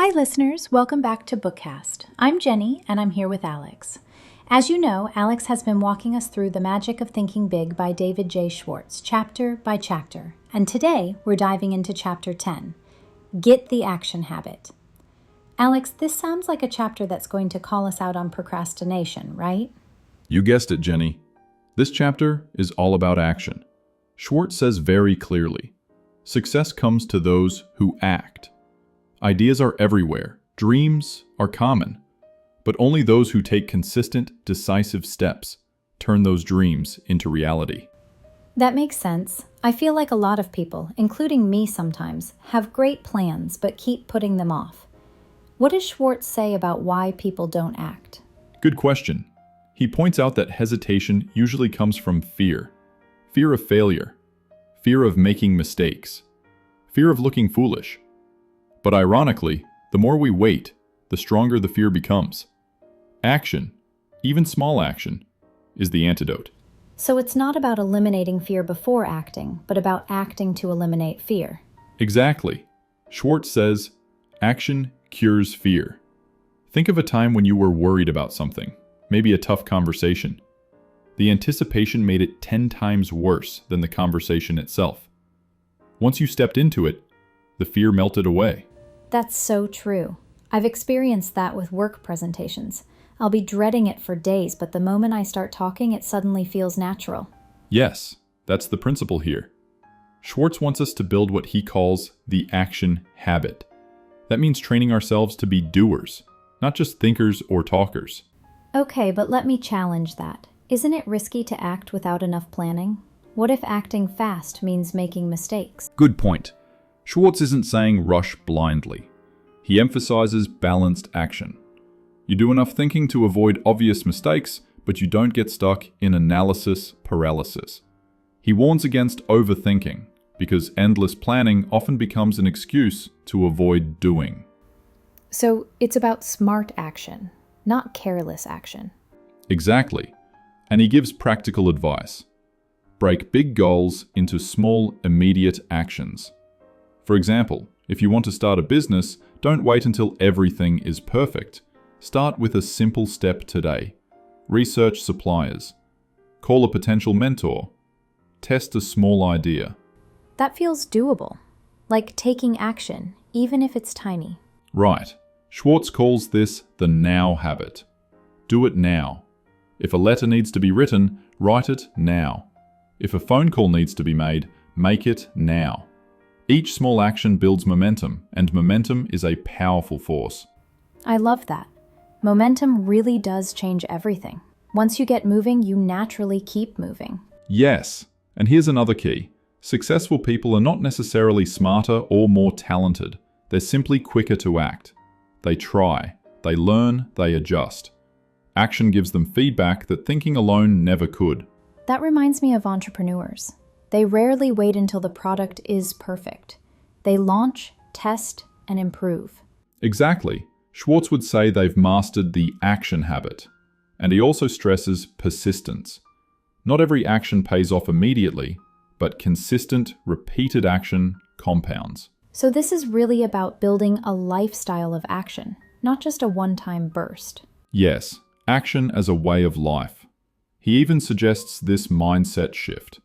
Hi listeners, welcome back to Bookcast. I'm Jenny and I'm here with Alex. As you know, Alex has been walking us through The Magic of Thinking Big by David J. Schwartz, chapter by chapter. And today we're diving into chapter 10, Get the Action Habit. Alex, this sounds like a chapter that's going to call us out on procrastination, right? You guessed it, Jenny. This chapter is all about action. Schwartz says very clearly, success comes to those who act. Ideas are everywhere, dreams are common, but only those who take consistent, decisive steps turn those dreams into reality. That makes sense. I feel like a lot of people, including me sometimes, have great plans but keep putting them off. What does Schwartz say about why people don't act? Good question. He points out that hesitation usually comes from fear. Fear of failure. Fear of making mistakes. Fear of looking foolish. But ironically, the more we wait, the stronger the fear becomes. Action, even small action, is the antidote. So it's not about eliminating fear before acting, but about acting to eliminate fear. Exactly. Schwartz says, action cures fear. Think of a time when you were worried about something, maybe a tough conversation. The anticipation made it 10 times worse than the conversation itself. Once you stepped into it, the fear melted away. That's so true. I've experienced that with work presentations. I'll be dreading it for days, but the moment I start talking, it suddenly feels natural. Yes, that's the principle here. Schwartz wants us to build what he calls the action habit. That means training ourselves to be doers, not just thinkers or talkers. Okay, but let me challenge that. Isn't it risky to act without enough planning? What if acting fast means making mistakes? Good point. Schwartz isn't saying rush blindly. He emphasizes balanced action. You do enough thinking to avoid obvious mistakes, but you don't get stuck in analysis paralysis. He warns against overthinking, because endless planning often becomes an excuse to avoid doing. So it's about smart action, not careless action. Exactly. And he gives practical advice. Break big goals into small, immediate actions. For example, if you want to start a business, don't wait until everything is perfect. Start with a simple step today. Research suppliers. Call a potential mentor. Test a small idea. That feels doable, like taking action, even if it's tiny. Right. Schwartz calls this the now habit. Do it now. If a letter needs to be written, write it now. If a phone call needs to be made, make it now. Each small action builds momentum, and momentum is a powerful force. I love that. Momentum really does change everything. Once you get moving, you naturally keep moving. Yes, and here's another key. Successful people are not necessarily smarter or more talented. They're simply quicker to act. They try, they learn, they adjust. Action gives them feedback that thinking alone never could. That reminds me of entrepreneurs. They rarely wait until the product is perfect. They launch, test, and improve. Exactly. Schwartz would say they've mastered the action habit. And he also stresses persistence. Not every action pays off immediately, but consistent, repeated action compounds. So this is really about building a lifestyle of action, not just a one-time burst. Yes, action as a way of life. He even suggests this mindset shift.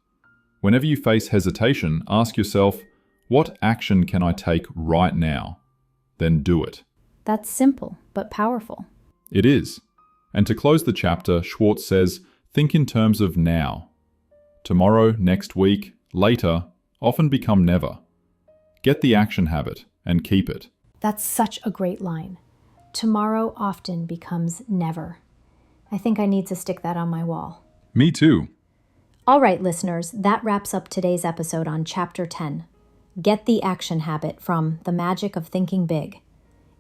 Whenever you face hesitation, ask yourself, what action can I take right now? Then do it. That's simple, but powerful. It is. And to close the chapter, Schwartz says, think in terms of now. Tomorrow, next week, later, often become never. Get the action habit and keep it. That's such a great line. Tomorrow often becomes never. I think I need to stick that on my wall. Me too. All right, listeners, that wraps up today's episode on Chapter 10, Get the Action Habit from The Magic of Thinking Big.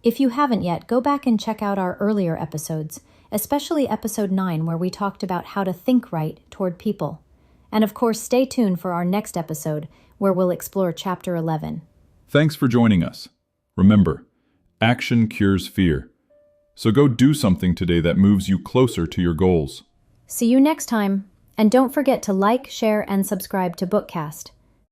If you haven't yet, go back and check out our earlier episodes, especially Episode 9, where we talked about how to think right toward people. And of course, stay tuned for our next episode, where we'll explore Chapter 11. Thanks for joining us. Remember, action cures fear. So go do something today that moves you closer to your goals. See you next time. And don't forget to like, share, and subscribe to Bookcast.